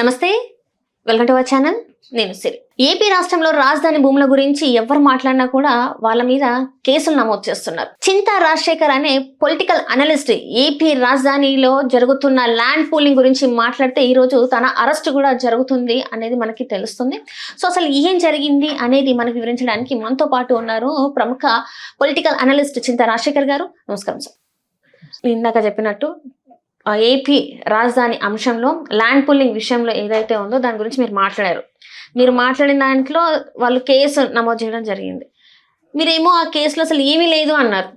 నమస్తే, welcome to our channel. నేను సిరి. AP రాష్ట్రంలో రాజధాని భూముల గురించి ఎవరు మాట్లాడినా కూడా వాళ్ళ మీద కేసులు నమోదు చేస్తున్నారు. చింతా రాజశేఖర్ అనే పొలిటికల్ అనలిస్ట్ ఏపీ రాజధానిలో జరుగుతున్న ల్యాండ్ పూలింగ్ గురించి మాట్లాడితే ఈ రోజు తన అరెస్ట్ కూడా జరుగుతుంది అనేది మనకి తెలుస్తుంది. సో అసలు ఏం జరిగింది అనేది మనకు వివరించడానికి మనతో పాటు ఉన్నారు ప్రముఖ పొలిటికల్ అనలిస్ట్ చింతా రాజశేఖర్ గారు. నమస్కారం సార్. ఇందాక చెప్పినట్టు ఏపీ రాజధాని అంశంలో ల్యాండ్ పూలింగ్ విషయంలో ఏదైతే ఉందో దాని గురించి మీరు మాట్లాడారు. మీరు మాట్లాడిన దాంట్లో వాళ్ళు కేసు నమోదు చేయడం జరిగింది. మీరేమో ఆ కేసులో అసలు ఏమీ లేదు అన్నారు.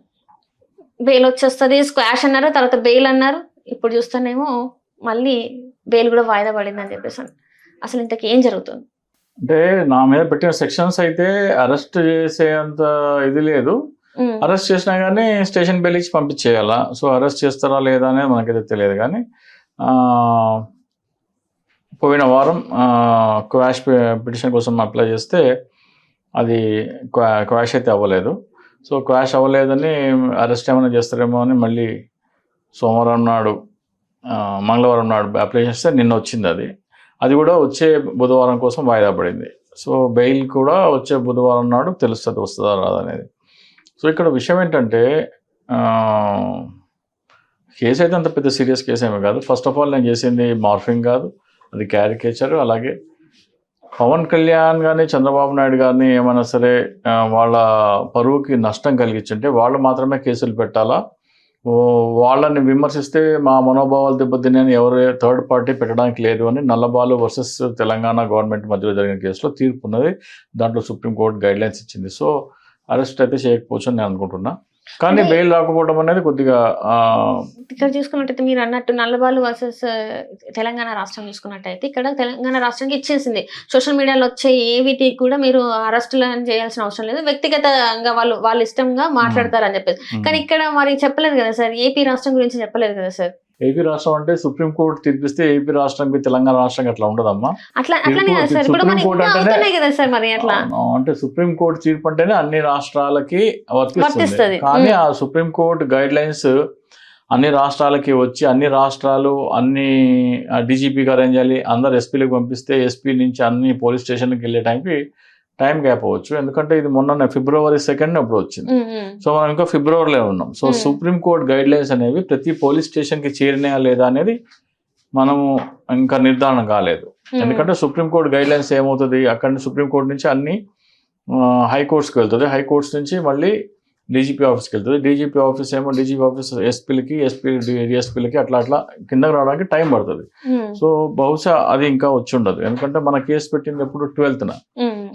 బెయిల్ వచ్చేస్తుంది, స్క్వాష్ అన్నారు, తర్వాత బెయిల్ అన్నారు. ఇప్పుడు చూస్తేనేమో మళ్ళీ బెయిల్ కూడా వాయిదా పడింది అని చెప్పేసి అసలు ఇంతకీ ఏం జరుగుతుంది? అంటే నా మీద పెట్టిన సెక్షన్స్ అయితే అరెస్ట్ చేసేంత ఇది లేదు. అరెస్ట్ చేసినా కానీ స్టేషన్ బెయిల్ ఇచ్చి పంపించేయాలా. సో అరెస్ట్ చేస్తారా లేదా అనేది మనకైతే తెలియదు. కానీ పోయిన వారం క్వాష్ పిటిషన్ కోసం అప్లై చేస్తే అది క్వాష్ అయితే అవ్వలేదు. సో క్వాష్ అవ్వలేదని అరెస్ట్ ఏమైనా చేస్తారేమో అని మళ్ళీ సోమవారం నాడు మంగళవారం నాడు అప్లై చేస్తే నిన్న వచ్చింది. అది కూడా వచ్చే బుధవారం కోసం వాయిదా పడింది. సో బెయిల్ కూడా వచ్చే బుధవారం నాడు తెలుస్తుంది వస్తుందా రాదనేది. సో ఇక్కడ విషయం ఏంటంటే కేసు అయితే అంత పెద్ద సీరియస్ కేసు ఏమీ కాదు. ఫస్ట్ ఆఫ్ ఆల్ నేను చేసింది మార్ఫింగ్ కాదు, అది క్యారికేచర్. అలాగే పవన్ కళ్యాణ్ కానీ చంద్రబాబు నాయుడు కానీ ఏమైనా సరే వాళ్ళ పరువుకి నష్టం కలిగించుంటే వాళ్ళు మాత్రమే కేసులు పెట్టాలా. వాళ్ళని విమర్శిస్తే మా మనోభావాలు దెబ్బతిని ఎవరు థర్డ్ పార్టీ పెట్టడానికి లేదు అని నల్లబాలు వర్సెస్ తెలంగాణ గవర్నమెంట్ మధ్యలో జరిగిన కేసులో తీర్పు ఉన్నది. దాంట్లో సుప్రీంకోర్టు గైడ్లైన్స్ ఇచ్చింది. సో అరెస్ట్ అయితే చేయకపోవచ్చు అని నేను అనుకుంటున్నా. కానీ బెయిల్ రాకపోవడం అనేది కొద్దిగా ఇక్కడ చూసుకున్నట్టయితే మీరు అన్నట్టు నల్లబాలు వర్సెస్ తెలంగాణ రాష్ట్రం చూసుకున్నట్టయితే ఇక్కడ తెలంగాణ రాష్ట్రానికి ఇచ్చేసింది. సోషల్ మీడియాలో వచ్చే ఏవిటి కూడా మీరు అరెస్టులు చేయాల్సిన అవసరం లేదు, వ్యక్తిగతంగా వాళ్ళ ఇష్టంగా మాట్లాడతారని చెప్పేసి. కానీ ఇక్కడ మరి చెప్పలేదు కదా సార్, ఏపీ రాష్ట్రం గురించి చెప్పలేదు కదా సార్. ఏపీ రాష్ట్రం అంటే సుప్రీంకోర్టు తీర్పిస్తే ఏపీ రాష్ట్రానికి తెలంగాణ రాష్ట్రానికి అట్లా ఉండదమ్మా. అంటే సుప్రీంకోర్టు తీర్పు అంటేనే అన్ని రాష్ట్రాలకి వర్తిస్తుంది. కానీ ఆ సుప్రీంకోర్టు గైడ్ లైన్స్ అన్ని రాష్ట్రాలకి వచ్చి అన్ని రాష్ట్రాలు అన్ని డీజీపీ గారు ఏం చేయాలి, అందరు ఎస్పీలకు పంపిస్తే ఎస్పీ నుంచి అన్ని పోలీస్ స్టేషన్కి వెళ్ళే టైం గ్యాప్ అవ్వచ్చు. ఎందుకంటే ఇది మొన్న February 2 అప్పుడు వచ్చింది. సో మనం ఇంకా ఫిబ్రవరిలో ఉన్నాం. సో సుప్రీంకోర్టు గైడ్ లైన్స్ అనేవి ప్రతి పోలీస్ స్టేషన్కి చేరినాయా లేదా అనేది మనము ఇంకా నిర్ధారణ కాలేదు. ఎందుకంటే సుప్రీంకోర్టు గైడ్ లైన్స్ ఏమవుతుంది, అక్కడ సుప్రీంకోర్టు నుంచి అన్ని హైకోర్ట్స్కి వెళ్తుంది, హైకోర్ట్స్ నుంచి మళ్ళీ డీజీపీ ఆఫీస్కి వెళ్తుంది, డీజీపీ ఆఫీస్ ఏమో డీజీపీ ఆఫీస్ ఎస్పీలకి డిఎస్పీలకి అట్లా కిందకి రావడానికి టైం పడుతుంది. సో బహుశా అది ఇంకా వచ్చి ఉండదు. ఎందుకంటే మన కేసు పెట్టింది ఎప్పుడు 12న,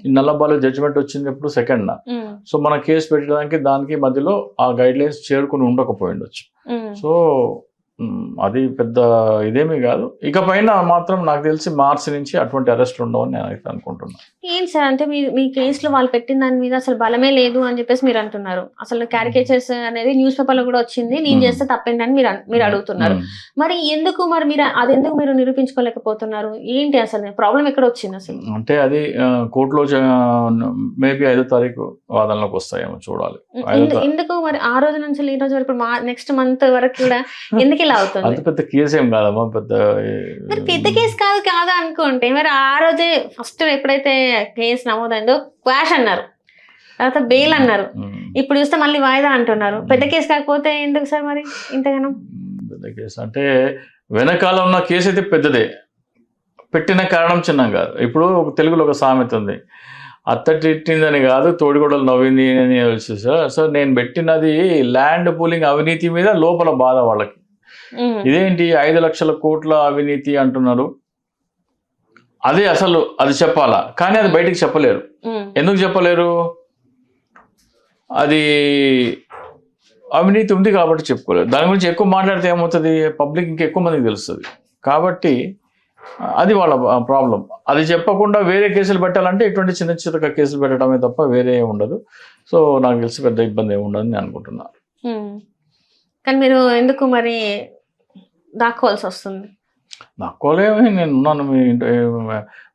ఈ నల్లబాలు జడ్జిమెంట్ వచ్చింది ఎప్పుడు 2న. సో మన కేసు పెట్టడానికి దానికి మధ్యలో ఆ గైడ్ లైన్స్ చేరుకుని ఉండకపోయి ఉండొచ్చు. సో అది పెద్ద ఇదేమీ కాదు. ఇకపైన మాత్రం నాకు తెలిసి మార్చి నుంచి అటువంటి అరెస్ట్ ఉండవని నేను అయితే అనుకుంటున్నాను. ఏంటి సార్, అంటే మీ కేసులో వాళ్ళు పెట్టిన దాని మీద అసలు బలమే లేదు అని చెప్పేసి మీరు అంటున్నారు. అసలు క్యారికేచర్స్ అనేది న్యూస్ పేపర్లో కూడా వచ్చింది, నేను చేస్తే తప్పేంటని మీరు అడుగుతున్నారు. మరి అది ఎందుకు మీరు నిరూపించుకోలేకపోతున్నారు? ఏంటి అసలు ప్రాబ్లం ఎక్కడ వచ్చింది అసలు? అంటే అది కోర్టులో మేబీ 5వ తారీఖు వాదనలోకి వస్తాయేమో చూడాలి. ఎందుకు మరి ఆ రోజు నుంచి ఈ రోజు వరకు నెక్స్ట్ మంత్ వరకు కూడా ఎందుకు ఇలా అవుతుంది? అది పెద్ద కేసు ఏం కాదమ్మా, పెద్ద కేసు కాదా అనుకుంటే మరి ఆ రోజే ఫస్ట్ ఎప్పుడైతే కేసు నమోదైందో క్వాష్ అన్నారు, తర్వాత బెయిల్ అన్నారు, ఇప్పుడు చూస్తే మళ్ళీ వాయిదా అంటున్నారు. పెద్ద కేసు కాకపోతే ఎందుకు సార్ మరి ఇంతగానో? పెద్ద కేసు అంటే వెనకాల ఉన్న కేసు అయితే పెద్దదే, పెట్టిన కారణం చిన్నం కాదు. ఇప్పుడు తెలుగులో ఒక సామెత ఉంది, అత్త తిట్టిందని కాదు తోడిగొడలు నవ్వింది అని వచ్చేసా. సో నేను పెట్టినది ల్యాండ్ పూలింగ్ అవినీతి మీద లోపల బాధ వాళ్ళకి. ఇదేంటి 5 లక్షల కోట్ల అవినీతి అంటున్నారు, అదే అసలు అది చెప్పాలా. కానీ అది బయటికి చెప్పలేరు. ఎందుకు చెప్పలేరు? అది అవినీతి ఉంది కాబట్టి చెప్పుకోలేరు. దాని గురించి ఎక్కువ మాట్లాడితే ఏమవుతుంది, పబ్లిక్ ఇంకా ఎక్కువ మందికి తెలుస్తుంది. కాబట్టి అది వాళ్ళ ప్రాబ్లం. అది చెప్పకుండా వేరే కేసులు పెట్టాలంటే ఇటువంటి చిన్న కేసులు పెట్టడమే తప్ప వేరే ఉండదు. సో నాకు తెలిసి పెద్ద ఇబ్బంది ఏమి ఉండదని నేను అనుకుంటున్నా. కానీ మీరు ఎందుకు మరి దాక్కోవాల్సి వస్తుంది? దాక్కోలేమని నేను ఉన్నాను.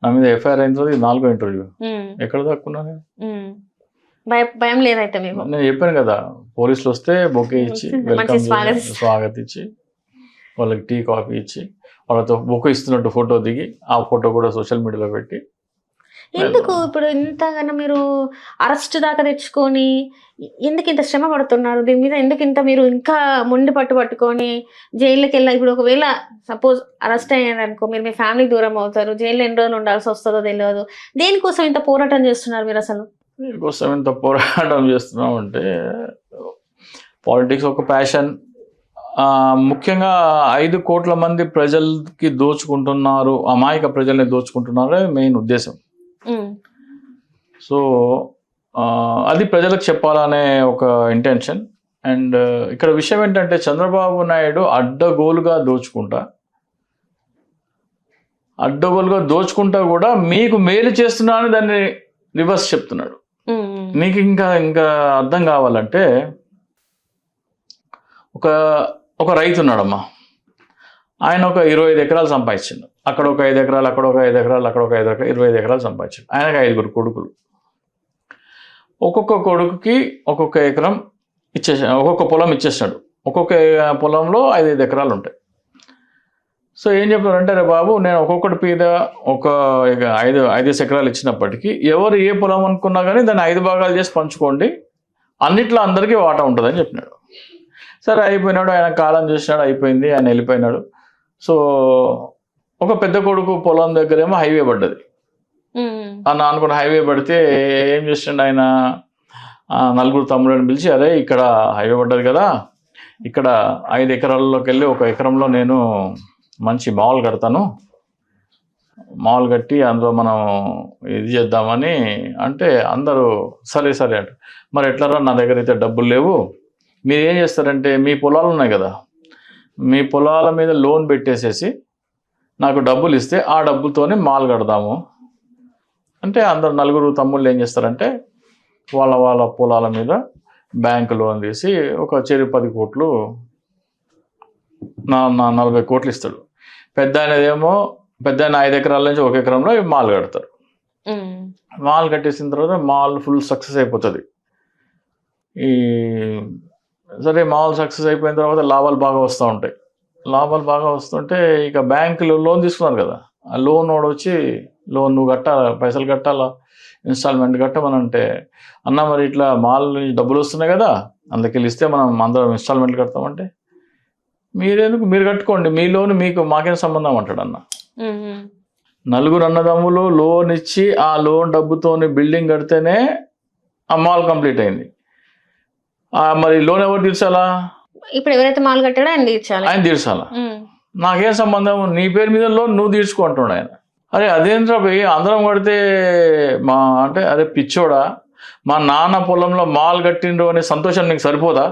నా మీద ఎఫ్ఐఆర్ అయిన తర్వాత 4వ ఇంటర్వ్యూ. ఎక్కడ దాక్కున్నాను? భయం లేదైతే మీకు? నేను చెప్పాను కదా, పోలీసులు వస్తే బొకే ఇచ్చి వెల్కమ్ స్వాగత్ ఇచ్చి వాళ్ళకి టీ కాఫీ ఇచ్చి వాళ్ళతో బుక్ ఇస్తున్నట్టు ఫోటో దిగి ఆ ఫోటో కూడా సోషల్ మీడియాలో పెట్టి ఎందుకు ఇప్పుడు ఇంతగానో మీరు అరెస్ట్ దాకా తెచ్చుకొని ఎందుకు ఇంత శ్రమ పడుతున్నారు దీని మీద? ఎందుకు ఇంత మీరు ఇంకా మొండి పట్టుకొని జైలుకి వెళ్ళా? ఇప్పుడు ఒకవేళ సపోజ్ అరెస్ట్ అయ్యారు అనుకో, మీరు మీ ఫ్యామిలీ దూరం అవుతారు, జైల్లో ఎన్ని రోజులు ఉండాల్సి వస్తుందో తెలియదు. దేనికోసం ఇంత పోరాటం చేస్తున్నారు మీరు అసలు? దీనికోసం ఇంత పోరాటం చేస్తున్నాం అంటే పాలిటిక్స్ ఒక ప్యాషన్. ముఖ్యంగా 5 కోట్ల మంది ప్రజలకి దోచుకుంటున్నారు, అమాయక ప్రజల్ని దోచుకుంటున్నారు మెయిన్ ఉద్దేశం. సో అది ప్రజలకు చెప్పాలనే ఒక ఇంటెన్షన్. అండ్ ఇక్కడ విషయం ఏంటంటే చంద్రబాబు నాయుడు అడ్డగోలుగా దోచుకుంటా కూడా మీకు మేలు చేస్తున్నా అని దాన్ని రివర్స్ చెప్తున్నాడు. మీకు ఇంకా అర్థం కావాలంటే ఒక రైతు ఉన్నాడమ్మా, ఆయన ఒక 25 ఎకరాలు సంపాదించిండు. అక్కడ ఒక 5 ఎకరాలు, అక్కడ ఒక 5 ఎకరాలు, అక్కడ ఒక 5 ఎకరాలు, 25 ఎకరాలు సంపాదించాడు. ఆయనకు 5 కొడుకులు. ఒక్కొక్క కొడుకుకి ఒక్కొక్క ఎకరం ఒక్కొక్క పొలం ఇచ్చేసాడు. ఒక్కొక్క పొలంలో 5 ఎకరాలు ఉంటాయి. సో ఏం చెప్పారంటే, రే బాబు, నేను ఒక్కొక్కటి మీద ఒక 5 ఎకరాలు ఇచ్చినప్పటికీ ఎవరు ఏ పొలం అనుకున్నా కానీ దాన్ని 5 భాగాలు చేసి పంచుకోండి, అన్నిట్లో అందరికీ వాటా ఉంటుందని చెప్పినాడు. సరే అయిపోయినాడు, ఆయన కాలం చూసినాడు, అయిపోయింది, ఆయన వెళ్ళిపోయినాడు. సో ఒక పెద్ద కొడుకు పొలం దగ్గరేమో హైవే పడ్డది. అనుకున్న హైవే పడితే ఏం చేసిండు ఆయన, 4 తమ్ముళ్ళని పిలిచి, అరే ఇక్కడ హైవే పడ్డది కదా, ఇక్కడ 5 ఎకరాల్లోకి వెళ్ళి 1 ఎకరంలో నేను మంచి మాల్ కడతాను, మాల్ కట్టి అందులో మనం ఇది చేద్దామని అంటే అందరూ సరే సరే అంట. మరి ఎట్లరా, నా దగ్గర అయితే డబ్బులు లేవు, మీరు ఏం చేస్తారంటే మీ పొలాలు ఉన్నాయి కదా, మీ పొలాల మీద లోన్ పెట్టేసేసి నాకు డబ్బులు ఇస్తే ఆ డబ్బులతోనే మాల్ కడదాము అంటే అందరు 4 తమ్ముళ్ళు ఏం చేస్తారంటే వాళ్ళ పొలాల మీద బ్యాంకు లోన్ తీసి ఒక 10 కోట్లు 40 కోట్లు ఇస్తాడు. పెద్ద ఆయన 5 ఎకరాల నుంచి 1 ఎకరంలో మాల్ కడతారు. మాల్ కట్టేసిన తర్వాత మాల్ ఫుల్ సక్సెస్ అయిపోతుంది. సరే మాల్ సక్సెస్ అయిపోయిన తర్వాత లాభాలు బాగా వస్తూ ఉంటాయి. లాభాలు బాగా వస్తుంటే ఇక బ్యాంకులో లోన్ తీసుకున్నారు కదా, ఆ లోన్ వాడు వచ్చి, లోన్ నువ్వు కట్టాలా, పైసలు కట్టాలా, ఇన్స్టాల్మెంట్ కట్టమనంటే, అన్న మరి ఇట్లా మాల్ నుంచి డబ్బులు వస్తున్నాయి కదా, అందుకెళ్ళి ఇస్తే మనం అందరం ఇన్స్టాల్మెంట్లు కడతామంటే, మీరు కట్టుకోండి, మీ లోన్ మీకు మాకేం సంబంధం అంటాడు అన్న. 4 అన్నదమ్ములు లోన్ ఇచ్చి ఆ లోన్ డబ్బుతోని బిల్డింగ్ కడితేనే ఆ మాల్ కంప్లీట్ అయింది. మరి లోన్ ఎవరు తీర్చాలా? ఇప్పుడు ఎవరైతే మాల్ కట్టాడో ఆయన తీర్చాలా. నాకేం సంబంధం, నీ పేరు మీద లోన్ నువ్వు తీర్చుకుంటున్నాడు ఆయన. అరే అదేంట్రా పోయి అందరం కడితే అంటే అరే పిచ్చోడా, మా నాన్న పొలంలో మాల్ కట్టిండు అనే సంతోషం నీకు సరిపోదా?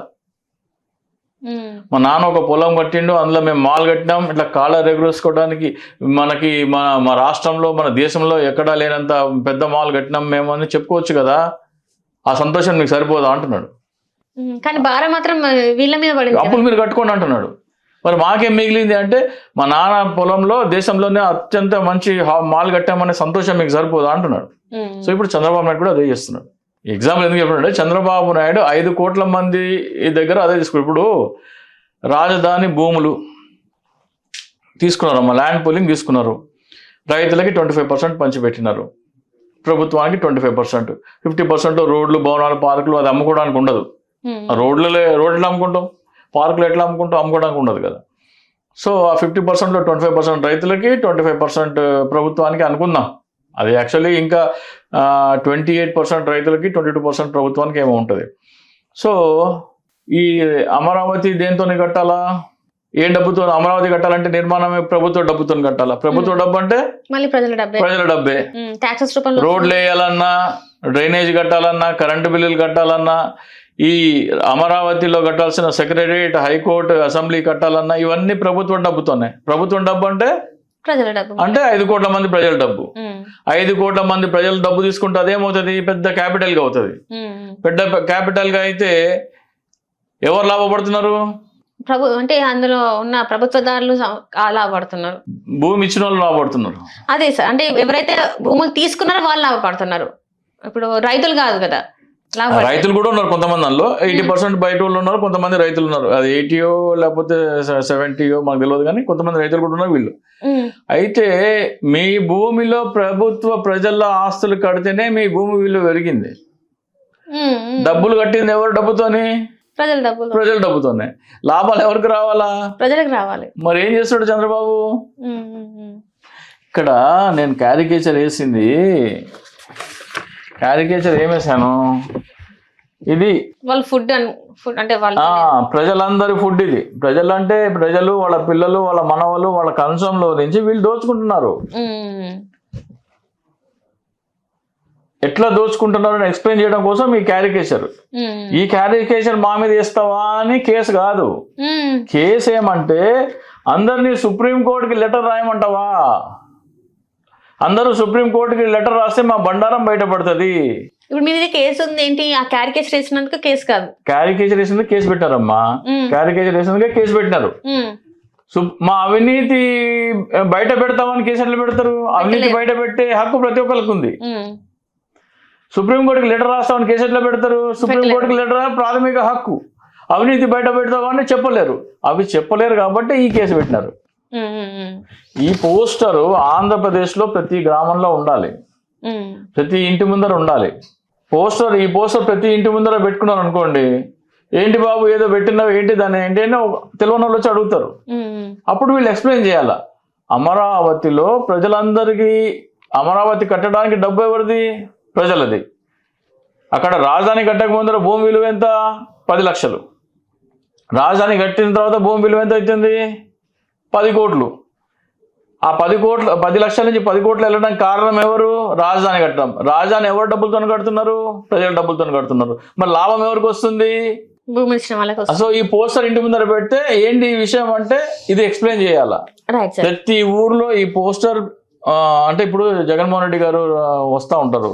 మా నాన్న ఒక పొలం కట్టిండు, అందులో మేము మాల్ కట్టినాం, ఇట్లా కాలర్ ఎగురేసుకోవడానికి మనకి మా రాష్ట్రంలో మన దేశంలో ఎక్కడా లేనంత పెద్ద మాల్ కట్టినాం మేము అని చెప్పుకోవచ్చు కదా, ఆ సంతోషం నీకు సరిపోదా అంటున్నాడు. కానీ భారం మాత్రం వీళ్ళ మీద పడింది, అప్పులు మీరు కట్టుకోండి అంటున్నాడు. మరి మాకేం మిగిలింది అంటే, మా నాన్న పొలంలో దేశంలోనే అత్యంత మంచి మాల్ కట్టామనే సంతోషం మీకు సరిపోదా అంటున్నాడు. సో ఇప్పుడు చంద్రబాబు నాయుడు కూడా అదే చేస్తున్నాడు. ఎగ్జాంపుల్ ఎందుకు చెప్పాడంటే, చంద్రబాబు నాయుడు 5 కోట్ల మంది దగ్గర అదే తీసుకున్నారు. ఇప్పుడు రాజధాని భూములు తీసుకున్నారు, ల్యాండ్ పూలింగ్ తీసుకున్నారు, రైతులకి 25% పంచిపెట్టినారు, ప్రభుత్వానికి 25%, 50% రోడ్లు, భవనాలు, పార్కులు అది అమ్ముకోవడానికి ఉండదు. రోడ్లు ఎట్లా అమ్ముకుంటాం, పార్కులు ఎట్లా అమ్ముకోవడానికి ఉండదు కదా. సో ఆ 50%లో 25% రైతులకి, 25% ప్రభుత్వానికి అనుకుందాం. అది యాక్చువల్లీ ఇంకా 28% రైతులకి, 22% ప్రభుత్వానికి ఏమో ఉంటుంది. సో ఈ అమరావతి దేంతో కట్టాలా, ఏ డబ్బుతో అమరావతి కట్టాలంటే నిర్మాణమే ప్రభుత్వ డబ్బుతో కట్టాలా. ప్రభుత్వ డబ్బు అంటే మళ్ళీ ప్రజల డబ్బే. రోడ్లు వేయాలన్నా, డ్రైనేజ్ కట్టాలన్నా, కరెంటు బిల్లులు కట్టాలన్నా, ఈ అమరావతిలో కట్టాల్సిన సెక్రటరియట్, హైకోర్టు, అసెంబ్లీ కట్టాలన్నా ఇవన్నీ ప్రభుత్వ డబ్బుతోనే. ప్రభుత్వం డబ్బు అంటే ప్రజల డబ్బు, అంటే 5 కోట్ల మంది ప్రజల డబ్బు. 5 కోట్ల మంది ప్రజల డబ్బు తీసుకుంటే అదేమవుతుంది, పెద్ద క్యాపిటల్ గా అవుతుంది. పెద్ద క్యాపిటల్ గా అయితే ఎవరు లాభపడుతున్నారు? అంటే అందులో ఉన్న ప్రభుత్వదారులు లాభపడుతున్నారు, భూమి ఇచ్చిన వాళ్ళు లాభపడుతున్నారు. అదే సార్, అంటే ఎవరైతే భూములు తీసుకున్నారో వాళ్ళు లాభపడుతున్నారు. ఇప్పుడు రైతులు కాదు కదా, రైతులు కూడా ఉన్నారు కొంతమంది, అందులో 80% బయట వాళ్ళు ఉన్నారు, కొంతమంది రైతులు ఉన్నారు. అది 80 లేకపోతే 70 మాకు తెలియదు, కానీ కొంతమంది రైతులు కూడా ఉన్నారు వీళ్ళు. అయితే మీ భూమిలో ప్రజల ఆస్తులు కడితేనే మీ భూమి విలువ పెరిగింది. డబ్బులు కట్టింది ఎవరు డబ్బుతోని? ప్రజల డబ్బుతోనే. లాభాలు ఎవరికి రావాలా? ప్రజలకు రావాలి. మరి ఏం చేస్తాడు చంద్రబాబు? ఇక్కడ నేను క్యారికేచర్ వేసింది, క్యారికేచర్ ఏమేసాను, ఇది వాళ్ళ ఫుడ్ అంటే ప్రజలందరి ఫుడ్. ఇది ప్రజలు అంటే ప్రజలు, వాళ్ళ పిల్లలు, వాళ్ళ మనవలు, వాళ్ళ కంచంలో నుంచి వీళ్ళు దోచుకుంటున్నారు. ఎట్లా దోచుకుంటున్నారు అని ఎక్స్ప్లెయిన్ చేయడం కోసం ఈ క్యారికేచర్. ఈ క్యారికేచర్ మా మీద వేస్తావా అని కేసు కాదు. కేసు ఏమంటే అందరినీ సుప్రీంకోర్టుకి లెటర్ రాయమంటావా? అందరూ సుప్రీంకోర్టుకి లెటర్ రాస్తే మా బండారం బయటపడుతుంది. ఇప్పుడు మీ కేసు ఉంది ఏంటి? ఆ క్యారికేచర్ వేసినందుకు కేసు కాదు, క్యారికేచర్ వేసినందుకు కేసు పెట్టారమ్మా. క్యారికేచర్ వేసినందుకే కేసు పెట్టినారు. మా అవినీతి బయట పెడతామని కేసు ఎట్లా పెడతారు? అవినీతి బయట పెట్టే హక్కు ప్రతి ఒక్కరికి ఉంది. సుప్రీంకోర్టుకి లెటర్ రాస్తామని కేసు ఎట్లా పెడతారు? సుప్రీంకోర్టుకి లెటర్ ప్రాథమిక హక్కు. అవినీతి బయట పెడతామని చెప్పలేరు. అవి చెప్పలేరు కాబట్టి ఈ కేసు పెట్టినారు. ఈ పోస్టరు ఆంధ్రప్రదేశ్లో ప్రతి గ్రామంలో ఉండాలి, ప్రతి ఇంటి ముందర ఉండాలి. ఈ పోస్టర్ ప్రతి ఇంటి ముందర పెట్టుకున్నారు అనుకోండి, ఏంటి బాబు ఏదో పెట్టినావు, ఏంటి దాన్ని ఏంటి అని తెలియని వాళ్ళు వచ్చి అడుగుతారు. అప్పుడు వీళ్ళు ఎక్స్ప్లెయిన్ చేయాల. అమరావతిలో ప్రజలందరికీ అమరావతి కట్టడానికి డబ్బు ఎవరిది? ప్రజలది. అక్కడ రాజధాని కట్టక ముందర భూమి విలువ ఎంత? 10 లక్షలు. రాజధాని కట్టిన తర్వాత భూమి విలువ ఎంత అవుతుంది? 10 కోట్లు. ఆ 10 లక్షల నుంచి 10 కోట్లు వెళ్ళడానికి కారణం ఎవరు? రాజధాని కట్టడం. రాజధాని ఎవరు డబ్బులతో కడుతున్నారు? ప్రజల డబ్బులతో కడుతున్నారు. మరి లాభం ఎవరికి వస్తుంది? సో ఈ పోస్టర్ ఇంటి ముందర పెడితే ఏంటి ఈ విషయం అంటే ఇది ఎక్స్ప్లెయిన్ చేయాలా. ప్రతి ఊర్లో ఈ పోస్టర్ అంటే ఇప్పుడు జగన్మోహన్ రెడ్డి గారు వస్తూ ఉంటారు,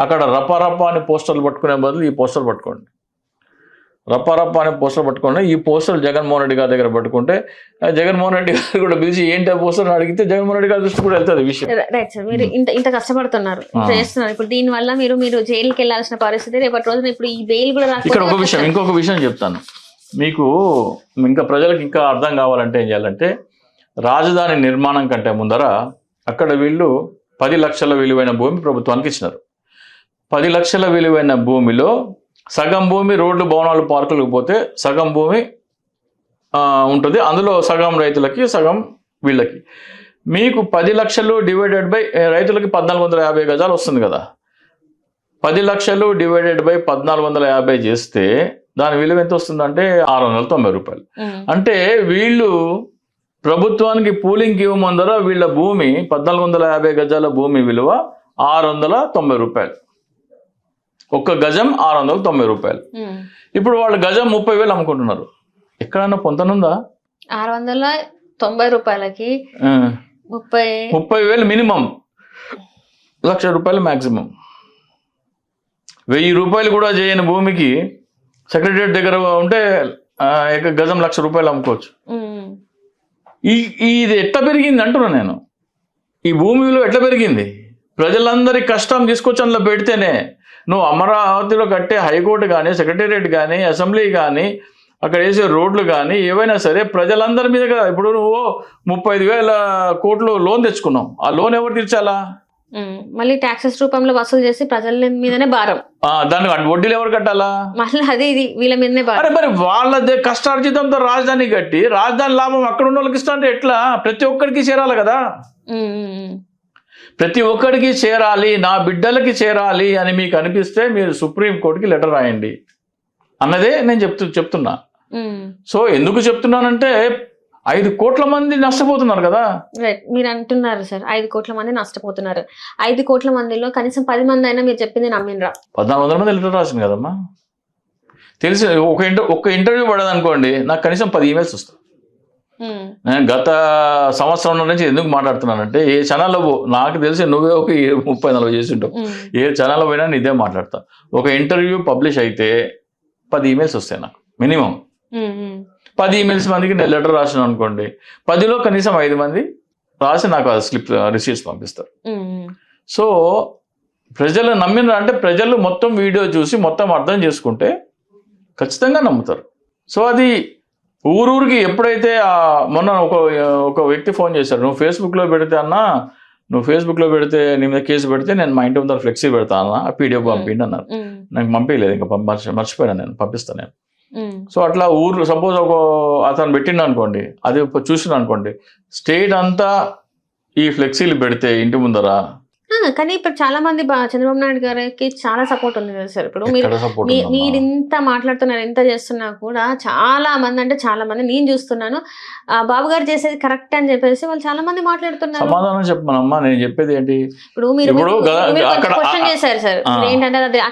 అక్కడ రప్ప అని పోస్టర్లు పట్టుకునే బదులు ఈ పోస్టర్ పట్టుకోండి. రప్ప అనే పోస్టర్ పట్టుకోండి. ఈ పోస్టర్ జగన్మోహన్ రెడ్డి గారి దగ్గర పట్టుకుంటే జగన్మోహన్ రెడ్డి గారు కూడా పిలిచి ఏంటి ఆ పోస్టర్ అడిగితే జగన్మోహన్ రెడ్డి గారి దృష్టి కూడా వెళ్తుంది విషయం. రైట్ సార్, మీరు ఇంత కష్టపడుతున్నారు, చేస్తున్నారు. ఇప్పుడు దీని వల్ల మీరు జైలుకి వెళ్ళాల్సిన పరిస్థితి రేపటి రోజున. ఇప్పుడు ఈ బెయిల్ కూడా ఇక్కడ ఇంకొక విషయం చెప్తాను మీకు, ఇంకా ప్రజలకు ఇంకా అర్థం కావాలంటే ఏం చేయాలంటే, రాజధాని నిర్మాణం కంటే ముందర అక్కడ వీళ్ళు 10 లక్షల విలువైన భూమి ప్రభుత్వానికి ఇచ్చినారు. 10 లక్షల విలువైన భూమిలో సగం భూమి రోడ్లు, భవనాలు, పార్కులకు పోతే సగం భూమి ఉంటుంది. అందులో సగం రైతులకి, సగం వీళ్ళకి. మీకు 10 లక్షలు డివైడెడ్ బై రైతులకి 1450 గజాలు వస్తుంది కదా. 10 లక్షలు డివైడెడ్ బై 1450 చేస్తే దాని విలువ ఎంత వస్తుందంటే 690 రూపాయలు. అంటే వీళ్ళు ప్రభుత్వానికి పూలింగ్కి ఇవ్వమందర వీళ్ళ భూమి 1450 గజాల భూమి విలువ 690 రూపాయలు. ఒక్క గజం 690 రూపాయలు. ఇప్పుడు వాళ్ళు గజం 30,000 అమ్ముకుంటున్నారు. ఎక్కడన్నా పొంతనుందా? 690 రూపాయలకి 30,000 మినిమం, 1,00,000 రూపాయలు మాక్సిమం. 1000 రూపాయలు కూడా చేయని భూమికి సెక్రటరియట్ దగ్గర ఉంటే గజం 1,00,000 రూపాయలు అమ్ముకోవచ్చు. ఇది ఎట్లా పెరిగింది అంటున్నా నేను. ఈ భూమి విలువ ఎట్లా పెరిగింది? ప్రజలందరి కష్టం తీసుకొచ్చి అందులో పెడితేనే. నువ్వు అమరావతిలో కట్టే హైకోర్టు కానీ, సెక్రటేరియట్ కానీ, అసెంబ్లీ కానీ, అక్కడ వేసే రోడ్లు కానీ ఏవైనా సరే ప్రజలందరి మీద కదా. ఇప్పుడు నువ్వు 35,000 కోట్లు లోన్ తెచ్చుకున్నావు, ఆ లోన్ ఎవరు తీర్చాలా? మళ్ళీ ట్యాక్సెస్ రూపంలో వసూలు చేసి ప్రజల మీదనే భారం. దాని వడ్డీలు ఎవరు కట్టాలా? మళ్ళీ అది ఇది వీళ్ళ మీదనే భారం. మరి వాళ్ళ కష్టార్జితంతో రాజధాని కట్టి రాజధాని లాభం అక్కడ ఉన్న వాళ్ళకి ఇస్తా అంటే ఎట్లా? ప్రతి ఒక్కరికి చేరాలి కదా. ప్రతి ఒక్కడికి చేరాలి, నా బిడ్డలకి చేరాలి అని మీకు అనిపిస్తే మీరు సుప్రీంకోర్టుకి లెటర్ రాయండి అన్నదే నేను చెప్తున్నా. సో ఎందుకు చెప్తున్నానంటే 5 కోట్ల మంది నష్టపోతున్నారు కదా. మీరు అంటున్నారు సార్ 5 కోట్ల మంది నష్టపోతున్నారు. 5 కోట్ల మందిలో కనీసం 10 మంది అయినా మీరు చెప్పింది నమ్మినరా? 1400 మంది లెటర్ రాసింది కదమ్మా. తెలిసి ఒక ఇంటర్వ్యూ పడదు అనుకోండి, నాకు కనీసం 10 ఈమెయిల్స్ వస్తాయి. నేను గత సంవత్సరం నుంచి ఎందుకు మాట్లాడుతున్నానంటే, ఏ ఛానల్లో నాకు తెలిసి నువ్వే ఒక 30-40 చేసి ఉంటావు. ఏ ఛానల్లో పోయినా ఇదే మాట్లాడతా. ఒక ఇంటర్వ్యూ పబ్లిష్ అయితే 10 ఈమెయిల్స్ వస్తాయి నాకు మినిమం. 10 ఈమెయిల్స్ మందికి నేను లెటర్ రాసిన అనుకోండి, 10లో కనీసం 5 మంది రాసి నాకు స్లిప్ రిసీట్స్ పంపిస్తారు. సో ప్రజలు నమ్మిన అంటే ప్రజలు మొత్తం వీడియో చూసి మొత్తం అర్థం చేసుకుంటే ఖచ్చితంగా నమ్ముతారు. సో అది ఊరూరికి ఎప్పుడైతే మొన్న ఒక వ్యక్తి ఫోన్ చేశారు, నువ్వు ఫేస్బుక్లో పెడితే అన్నా, నువ్వు ఫేస్బుక్లో పెడితే నీ మీద కేసు పెడితే నేను మా ఇంటి ముందర ఫ్లెక్సీ పెడతా అన్న, ఆ పీడిఎఫ్ పంపిండి అన్నారు. నాకు పంపించలేదు, ఇంకా మర్చిపోయాను, నేను పంపిస్తాను నేను. సో అట్లా ఊర్లో సపోజ్ అతను పెట్టిండు అనుకోండి, అది చూసిన అనుకోండి, స్టేట్ అంతా ఈ ఫ్లెక్సీలు పెడితే ఇంటి ముందర. కానీ ఇప్పుడు చాలా మంది చంద్రబాబు నాయుడు గారికి చాలా సపోర్ట్ ఉంది కదా సార్. ఇప్పుడు మీరు ఇంత మాట్లాడుతున్నారు, ఎంత చేస్తున్నా కూడా చాలా మంది, అంటే చాలా మంది నేను చూస్తున్నాను, బాబు గారు చేసేది కరెక్ట్ అని చెప్పేసి వాళ్ళు చాలా మంది మాట్లాడుతున్నారు. సమాధానం చెప్పమనమ్మా, నేను చెప్పేది ఏంటి, ఇప్పుడు మీరు క్వశ్చన్ చేశారు సార్, ఏంటంటే అది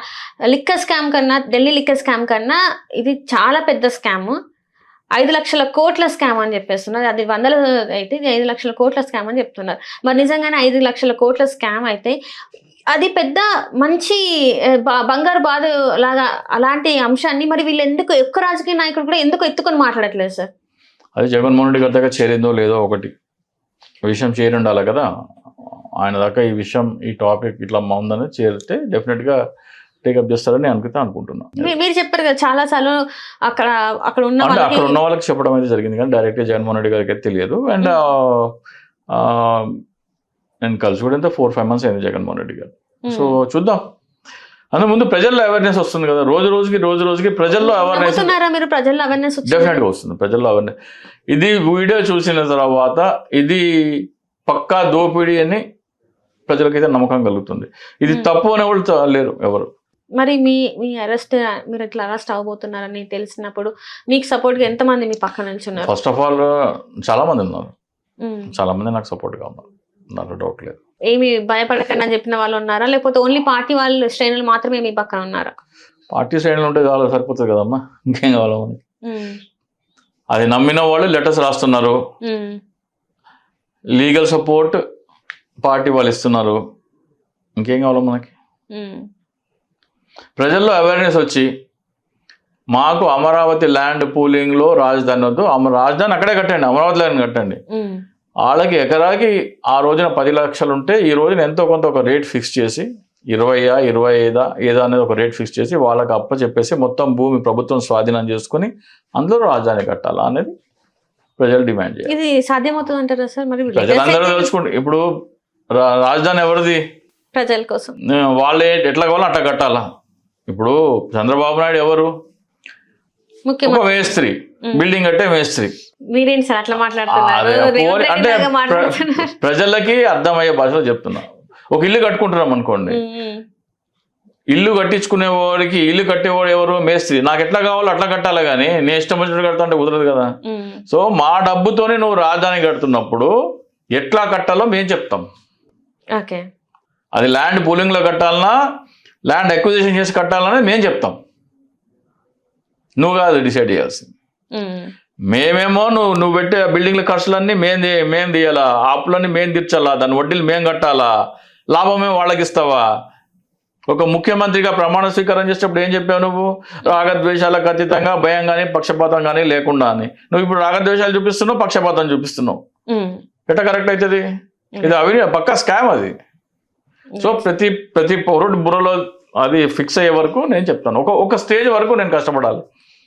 లిక్కర్ స్కామ్ కన్నా, ఢిల్లీ లిక్కర్ స్కామ్ కన్నా ఇది చాలా పెద్ద స్కామ్, 5 లక్షల కోట్ల స్కామ్ అని చెప్పేస్తున్నారు. అది 100 అయితే ఇది 5 లక్షల కోట్ల స్కామ్ అని చెప్తున్నారు. మరి నిజంగానే 5 లక్షల కోట్ల స్కామ్ అయితే అది పెద్ద మంచి బంగారు బాధ లాగా అలాంటి అంశాన్ని మరి వీళ్ళు ఎందుకు, ఒక్క రాజకీయ నాయకుడు కూడా ఎందుకు ఎత్తుకొని మాట్లాడట్లేదు సార్? అది జగన్మోహన్ రెడ్డి గారి దగ్గర చేరిందో లేదో ఒకటి విషయం చేరి ఉండాలి కదా, ఆయన దాకా ఈ విషయం, ఈ టాపిక్ ఇట్లా ఉందని చేరితే డెఫినెట్గా టేకప్ చేస్తారని అనుకుంటున్నాను. మీరు చెప్పారు కదా చాలా సార్లు అక్కడ ఉన్న వాళ్ళకి చెప్పడం అయితే జరిగింది, కానీ డైరెక్ట్గా జగన్మోహన్ రెడ్డి గారికి అయితే తెలియదు. అండ్ నేను కలిసి కూడా 4-5 months అయింది జగన్మోహన్ రెడ్డి గారు. సో చూద్దాం, అందుకు ముందు ప్రజల్లో అవేర్నెస్ వస్తుంది కదా, రోజు రోజుకి ప్రజల్లో అవేర్నెస్ డెఫినెట్గా వస్తుంది. ప్రజల్లో అవేర్నెస్, ఇది వీడియో చూసిన తర్వాత ఇది పక్కా దోపిడీ అని ప్రజలకైతే నమ్మకం కలుగుతుంది. ఇది తప్పు అనేవాళ్ళు లేరు ఎవరు. మరి మీ అరెస్ట్, మీరు ఇట్లా అరెస్ట్ అవబోతున్నారని తెలిసినప్పుడు మీకు సపోర్ట్గా ఎంతమంది మీ పక్కన నుంచి ఉన్నారు? ఫస్ట్ ఆఫ్ ఆల్ చాలా మంది ఉన్నారు, చాలా మంది నాకు సపోర్ట్గా ఉన్నారు, నాకు డౌట్ లేదు. ఏమి భయపడకండి అని చెప్పిన వాళ్ళు ఉన్నారా, లేకపోతే ఓన్లీ పార్టీ వాళ్ళు శ్రేణులు మాత్రమే మీ పక్కన ఉన్నారా? పార్టీ శ్రేణులు ఉంటే చాలా సరిపోతుంది కదమ్మా, ఇంకేం కావాలా మనకి? అది నమ్మిన వాళ్ళు లెటర్స్ రాస్తున్నారు, లీగల్ సపోర్ట్ పార్టీ వాళ్ళు ఇస్తున్నారు, ఇంకేం కావాలా మనకి? ప్రజల్లో అవేర్నెస్ వచ్చి మాకు అమరావతి ల్యాండ్ పూలింగ్లో రాజధాని వద్దు, రాజధాని అక్కడే కట్టండి, అమరావతి ల్యాండ్ కట్టండి. వాళ్ళకి ఎకరాకి ఆ రోజున 10 లక్షలు ఉంటే ఈ రోజున ఎంతో కొంత ఒక రేట్ ఫిక్స్ చేసి 20-25 ఏదో అనేది ఒక రేట్ ఫిక్స్ చేసి వాళ్ళకి అప్ప చెప్పేసి మొత్తం భూమి ప్రభుత్వం స్వాధీనం చేసుకుని అందులో రాజధాని కట్టాలా అనేది ప్రజలు డిమాండ్ చేయాలి. ఇది సాధ్యమవుతుంది అంటారా సార్? మరి ప్రజలందరూ తెలుసుకోండి, ఇప్పుడు రాజధాని ఎవరిది? ప్రజల కోసం. వాళ్ళే ఎట్లా కావాలో అట్లా కట్టాలా. ఇప్పుడు చంద్రబాబు నాయుడు ఎవరు? ఒక మేస్త్రి, బిల్డింగ్ కట్టే మేస్త్రి. మీరేంటి సార్ అట్లా మాట్లాడుతున్నారు? అంటే ప్రజలకి అర్థమయ్యే భాషలో చెప్తున్నా. ఒక ఇల్లు కట్టుకుంటున్నాం అనుకోండి, ఇల్లు కట్టించుకునే వాడికి ఇల్లు కట్టేవాడు ఎవరు? మేస్త్రి. నాకు ఎట్లా కావాలో అట్లా కట్టాలి, కానీ నేను ఇష్టం వచ్చినట్టు కడతా అంటే కుదరదు కదా. సో మా డబ్బుతోనే నువ్వు రాజధాని కడుతున్నప్పుడు ఎట్లా కట్టాలో మేము చెప్తాం. ఓకే, అది ల్యాండ్ పూలింగ్లో కట్టాలన్నా ల్యాండ్ అక్విజిషన్ చేసి కట్టాలనేది మేము చెప్తాం, నువ్వు కాదు డిసైడ్ చేయాల్సింది. మేమేమో నువ్వు పెట్టే బిల్డింగ్ల ఖర్చులన్నీ మేము తీయాలా, ఆపులన్నీ మేము తీర్చాలా, దాని వడ్డీలు మేము కట్టాలా, లాభమే వాళ్ళకి ఇస్తావా? ఒక ముఖ్యమంత్రిగా ప్రమాణ స్వీకారం చేసేటప్పుడు ఏం చెప్పావు నువ్వు? రాగద్వేషాలకు అతీతంగా భయం కానీ పక్షపాతం కానీ లేకుండా అని. నువ్వు ఇప్పుడు రాగద్వేషాలు చూపిస్తున్నావు, పక్షపాతం చూపిస్తున్నావు, ఎట్లా కరెక్ట్ అవుతుంది? ఇది పక్కా స్కామ్ అది. సో ప్రతి పౌరుడు బుర్రలో అది ఫిక్స్ అయ్యే వరకు నేను చెప్తాను, ఒక స్టేజ్ వరకు నేను కష్టపడాలి.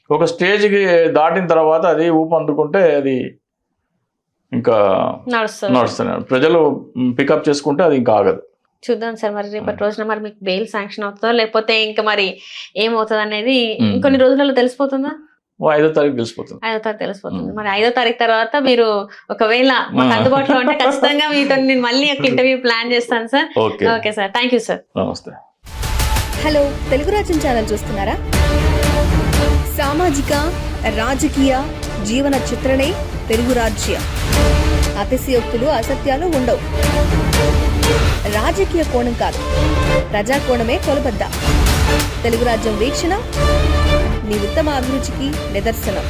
ఒక స్టేజ్కి దాటిన తర్వాత అది ఊపు అందుకుంటే అది ఇంకా నడుస్తుంది. ప్రజలు పికప్ చేసుకుంటే అది ఇంకా ఆగదు. చూద్దాం సార్, మరి రేపటి రోజున మరి మీకు బెయిల్ శాంక్షన్ అవుతుందో లేకపోతే ఇంకా మరి ఏమవుతుంది అనేది ఇంకొన్ని రోజులలో తెలిసిపోతుందా? 5వ తారీఖు తెలిసిపోతుంది. 5వ తారీఖు తెలిసిపోతుంది. మరి 5వ తారీఖు తర్వాత మీరు ఒకవేళ మాకు అందుబాటులో ఉంటే ఖచ్చితంగా మీతో నేను మళ్ళీ ఒక ఇంటర్వ్యూ ప్లాన్ చేస్తాను sir. Okay sir, thank you sir. నమస్తే. హలో, తెలుగు రాజ్యం ఛానల్ చూస్తున్నారా? సామాజిక, రాజకీయ, జీవన చిత్రణే తెలుగు రాజ్యం. అతిశయోక్తులు, అసత్యాలు ఉండవు. రాజకీయ కోణం కాదు, ప్రజా కోణమే కొలబద్ద. తెలుగు రాజ్యం వీక్షణ నీ ఉత్తమ అభిరుచికి నిదర్శనం.